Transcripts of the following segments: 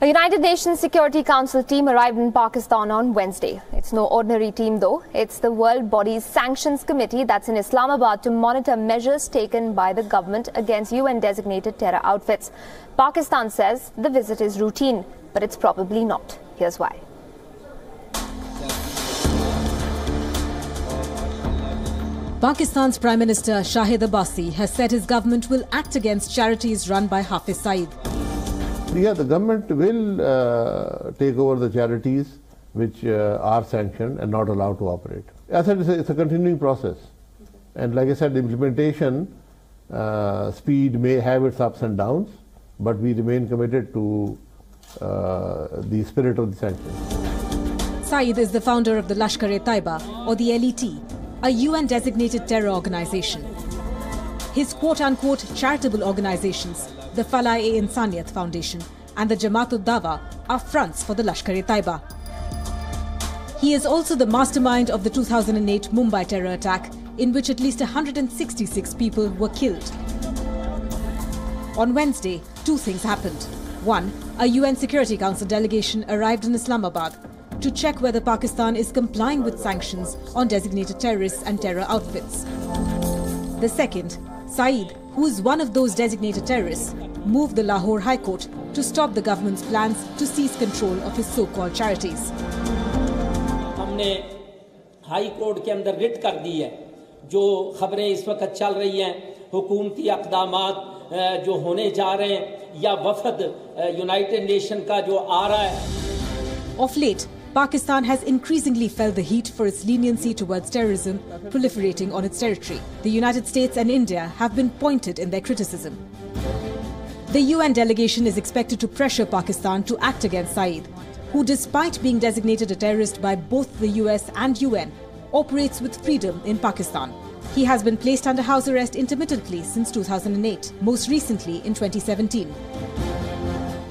A United Nations Security Council team arrived in Pakistan on Wednesday. It's no ordinary team though. It's the world body's sanctions committee that's in Islamabad to monitor measures taken by the government against UN-designated terror outfits. Pakistan says the visit is routine, but it's probably not. Here's why. Pakistan's Prime Minister Shahid Abbasi has said his government will act against charities run by Hafiz Saeed. Yeah, the government will take over the charities which are sanctioned and not allowed to operate. As I said, it's a continuing process. And like I said, the implementation speed may have its ups and downs, but we remain committed to the spirit of the sanctions. Saeed is the founder of the Lashkar-e-Taiba, or the LET, a UN-designated terror organization. His quote-unquote charitable organizations, the Falah-e-Insaniyat Foundation and the Jamaat-ud-Dawa, are fronts for the Lashkar-e-Taiba. He is also the mastermind of the 2008 Mumbai terror attack, in which at least 166 people were killed. On Wednesday, two things happened. One, a UN Security Council delegation arrived in Islamabad to check whether Pakistan is complying with sanctions on designated terrorists and terror outfits. The second, Saeed, who is one of those designated terrorists, moved the Lahore High Court to stop the government's plans to seize control of his so-called charities. हमने high court के अंदर writ कर दी है जो खबरें इस वक्त चल रही हैं हुकूमती इक़दामात जो होने जा रहे हैं या वफद यूनाइटेड नेशन का जो आ रहा है. Of late, Pakistan has increasingly felt the heat for its leniency towards terrorism proliferating on its territory. The United States and India have been pointed in their criticism. The UN delegation is expected to pressure Pakistan to act against Saeed, who, despite being designated a terrorist by both the US and UN, operates with freedom in Pakistan. He has been placed under house arrest intermittently since 2008, most recently in 2017.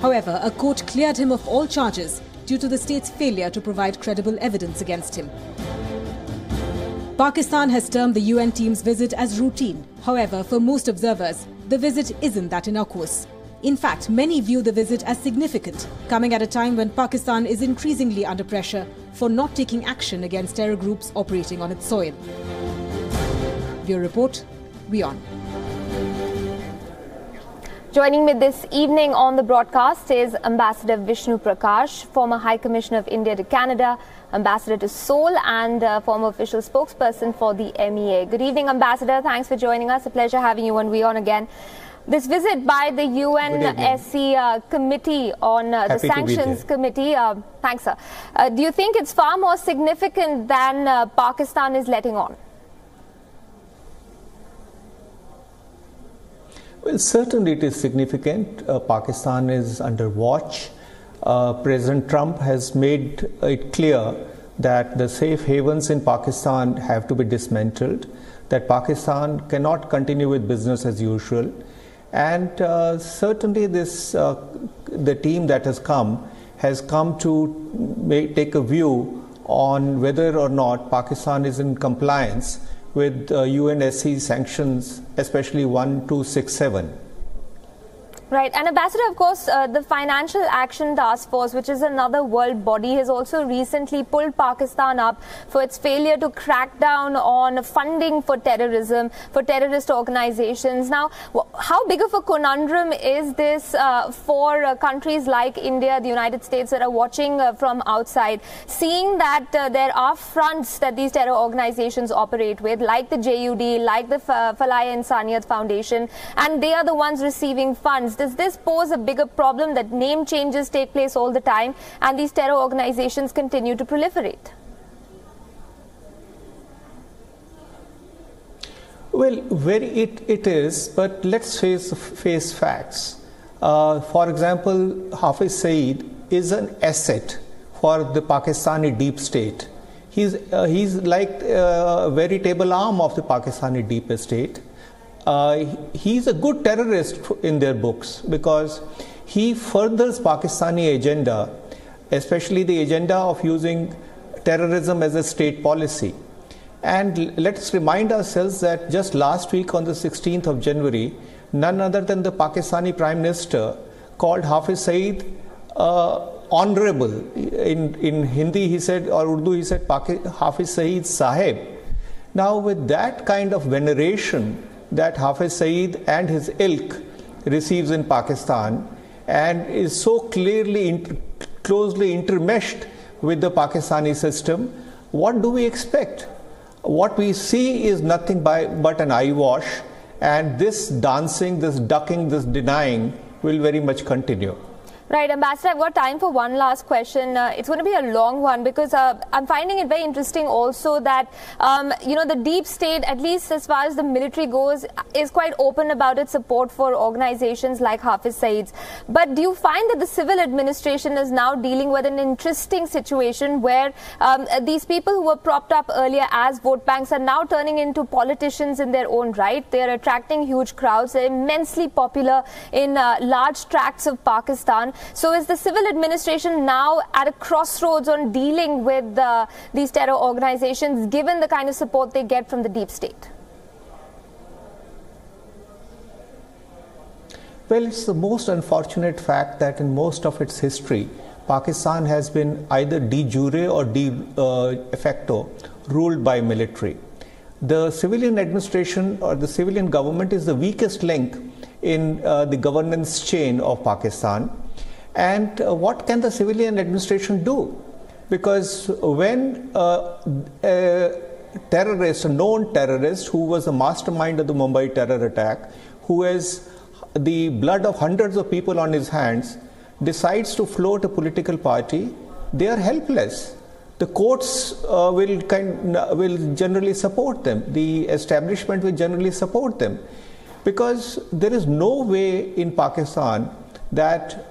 However, a court cleared him of all charges due to the state's failure to provide credible evidence against him. Pakistan has termed the UN team's visit as routine. However, for most observers, the visit isn't that innocuous. In fact, many view the visit as significant, coming at a time when Pakistan is increasingly under pressure for not taking action against terror groups operating on its soil. Bureau Report, WION. Joining me this evening on the broadcast is Ambassador Vishnu Prakash, former High Commissioner of India to Canada, Ambassador to Seoul and former official spokesperson for the MEA. Good evening, Ambassador. Thanks for joining us. A pleasure having you on WION again. This visit by the UNSC committee on the sanctions committee, thanks sir. Do you think it's far more significant than Pakistan is letting on? Well, certainly it is significant. Pakistan is under watch. President Trump has made it clear that the safe havens in Pakistan have to be dismantled, that Pakistan cannot continue with business as usual. And certainly this, the team that has come to take a view on whether or not Pakistan is in compliance with UNSC sanctions, especially 1267. Right. And Ambassador, of course, the Financial Action Task Force, which is another world body, has also recently pulled Pakistan up for its failure to crack down on funding for terrorism, for terrorist organizations. Now, how big of a conundrum is this for countries like India, the United States, that are watching from outside, seeing that there are fronts that these terror organizations operate with, like the JUD, like the Falah-e-Insaniyat Foundation, and they are the ones receiving funds? Does this pose a bigger problem that name changes take place all the time and these terror organizations continue to proliferate? Well, it is, but let's face facts. For example, Hafiz Saeed is an asset for the Pakistani deep state. He's like a veritable arm of the Pakistani deep state. He's a good terrorist in their books because he furthers Pakistani agenda, especially the agenda of using terrorism as a state policy. And let's remind ourselves that just last week on the 16th of January, none other than the Pakistani Prime Minister called Hafiz Saeed honorable. In Hindi he said, or Urdu he said, Hafiz Saeed Sahib. Now with that kind of veneration that Hafiz Saeed and his ilk receives in Pakistan, and is so clearly closely intermeshed with the Pakistani system, what do we expect? What we see is nothing but an eyewash, and this dancing, this ducking, this denying will very much continue. Right, Ambassador, I've got time for one last question. It's going to be a long one because I'm finding it very interesting also that, the deep state, at least as far as the military goes, is quite open about its support for organizations like Hafiz Saeed's. But do you find that the civil administration is now dealing with an interesting situation where these people who were propped up earlier as vote banks are now turning into politicians in their own right? They're attracting huge crowds. They're immensely popular in large tracts of Pakistan. So is the civil administration now at a crossroads on dealing with these terror organizations, given the kind of support they get from the deep state? Well, it's the most unfortunate fact that in most of its history, Pakistan has been either de jure or de facto ruled by military. The civilian administration or the civilian government is the weakest link in the governance chain of Pakistan. And what can the civilian administration do? Because when a terrorist, a known terrorist who was the mastermind of the Mumbai terror attack, who has the blood of hundreds of people on his hands, decides to float a political party, they are helpless. The courts will generally support them. The establishment will generally support them. Because there is no way in Pakistan that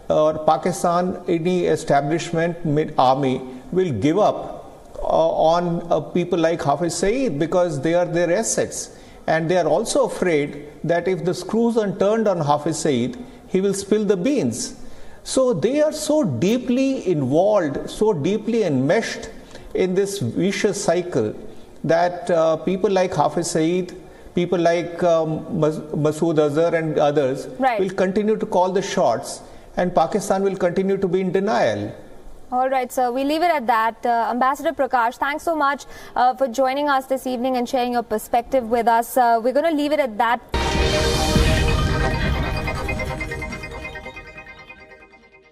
any establishment army will give up on people like Hafiz Saeed, because they are their assets, and they are also afraid that if the screws are turned on Hafiz Saeed, he will spill the beans. So they are so deeply involved, so deeply enmeshed in this vicious cycle that people like Hafiz Saeed, people like Masood Azhar and others will continue to call the shots, and Pakistan will continue to be in denial. All right, sir. We leave it at that. Ambassador Prakash, thanks so much for joining us this evening and sharing your perspective with us. We're going to leave it at that.